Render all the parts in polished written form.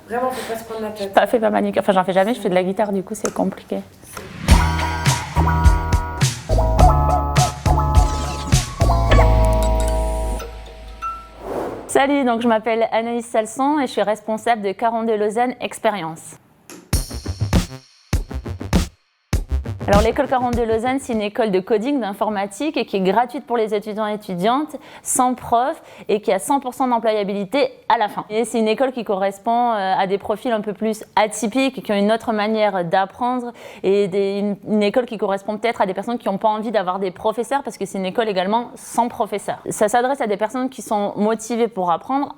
Vraiment, faut pas se prendre la tête. Pas fait pas manucure. Enfin, j'en fais jamais, je fais de la guitare, du coup, c'est compliqué. Salut, donc je m'appelle Anaïs Salson et je suis responsable de 42 Lausanne Expérience. Alors l'école 42 Lausanne, c'est une école de coding, d'informatique et qui est gratuite pour les étudiants et étudiantes, sans prof et qui a 100% d'employabilité à la fin. Et c'est une école qui correspond à des profils un peu plus atypiques, qui ont une autre manière d'apprendre et une école qui correspond peut-être à des personnes qui n'ont pas envie d'avoir des professeurs parce que c'est une école également sans professeurs. Ça s'adresse à des personnes qui sont motivées pour apprendre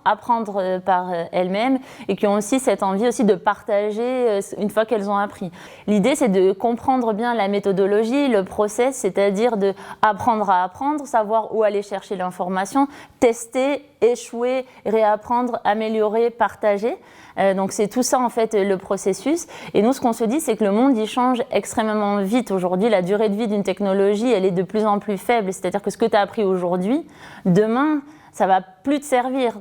par elles-mêmes et qui ont aussi cette envie aussi de partager une fois qu'elles ont appris. L'idée, c'est de comprendre bien la méthodologie, le process, c'est-à-dire de apprendre à apprendre, savoir où aller chercher l'information, tester, échouer, réapprendre, améliorer, partager. Donc c'est tout ça en fait le processus. Et nous, ce qu'on se dit, c'est que le monde il change extrêmement vite. Aujourd'hui, la durée de vie d'une technologie, elle est de plus en plus faible. C'est-à-dire que ce que tu as appris aujourd'hui, demain, ça va plus te servir.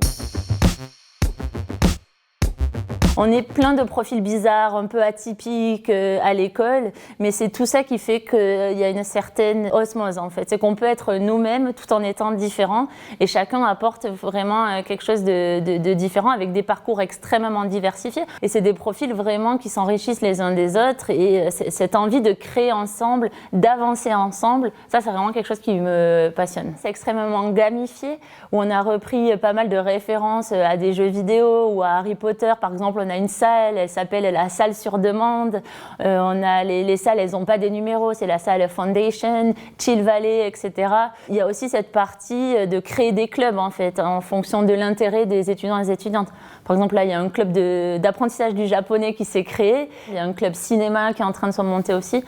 On est plein de profils bizarres, un peu atypiques à l'école, mais c'est tout ça qui fait qu'il y a une certaine osmose en fait. C'est qu'on peut être nous-mêmes tout en étant différents et chacun apporte vraiment quelque chose de différent avec des parcours extrêmement diversifiés. Et c'est des profils vraiment qui s'enrichissent les uns des autres et cette envie de créer ensemble, d'avancer ensemble, ça c'est vraiment quelque chose qui me passionne. C'est extrêmement gamifié où on a repris pas mal de références à des jeux vidéo ou à Harry Potter par exemple. On a une salle, elle s'appelle la salle sur demande. On a les salles, elles n'ont pas des numéros, c'est la salle Foundation, Chill Valley, etc. Il y a aussi cette partie de créer des clubs en fait, en fonction de l'intérêt des étudiants et des étudiantes. Par exemple, là, il y a un club d'apprentissage du japonais qui s'est créé. Il y a un club cinéma qui est en train de se monter aussi.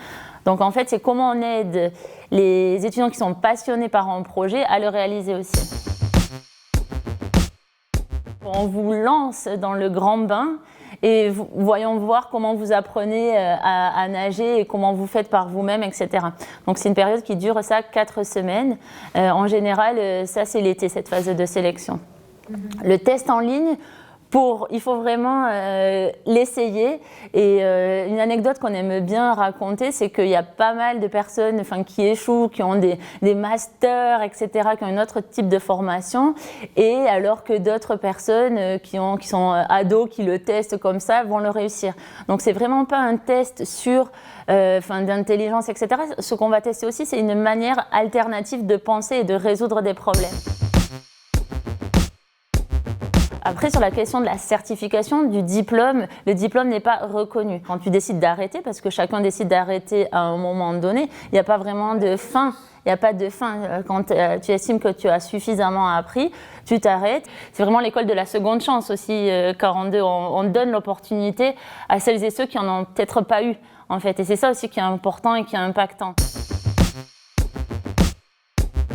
Donc en fait, c'est comment on aide les étudiants qui sont passionnés par un projet à le réaliser aussi. On vous lance dans le grand bain et voyons voir comment vous apprenez à nager et comment vous faites par vous-même, etc. Donc c'est une période qui dure 4 semaines. En général, ça c'est l'été, cette phase de sélection. Le test en ligne, il faut vraiment l'essayer. Et une anecdote qu'on aime bien raconter, c'est qu'il y a pas mal de personnes qui échouent, qui ont des masters, etc., qui ont un autre type de formation. Et alors que d'autres personnes qui sont ados, qui le testent comme ça, vont le réussir. Donc c'est vraiment pas un test sur d'intelligence, etc. Ce qu'on va tester aussi, c'est une manière alternative de penser et de résoudre des problèmes. Après, sur la question de la certification du diplôme, le diplôme n'est pas reconnu. Quand tu décides d'arrêter, parce que chacun décide d'arrêter à un moment donné, il n'y a pas vraiment de fin. Il n'y a pas de fin. Quand tu estimes que tu as suffisamment appris, tu t'arrêtes. C'est vraiment l'école de la seconde chance aussi, 42. On donne l'opportunité à celles et ceux qui n'en ont peut-être pas eu, en fait. Et c'est ça aussi qui est important et qui est impactant.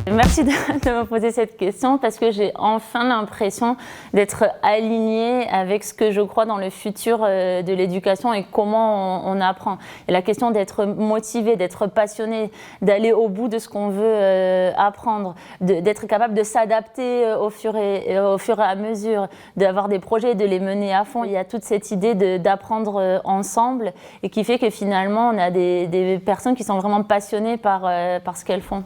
Merci de me poser cette question parce que j'ai enfin l'impression d'être alignée avec ce que je crois dans le futur de l'éducation et comment on apprend. Et la question d'être motivé, d'être passionné, d'aller au bout de ce qu'on veut apprendre, d'être capable de s'adapter au fur et à mesure, d'avoir des projets, de les mener à fond. Il y a toute cette idée d'apprendre ensemble et qui fait que finalement on a des personnes qui sont vraiment passionnées par ce qu'elles font.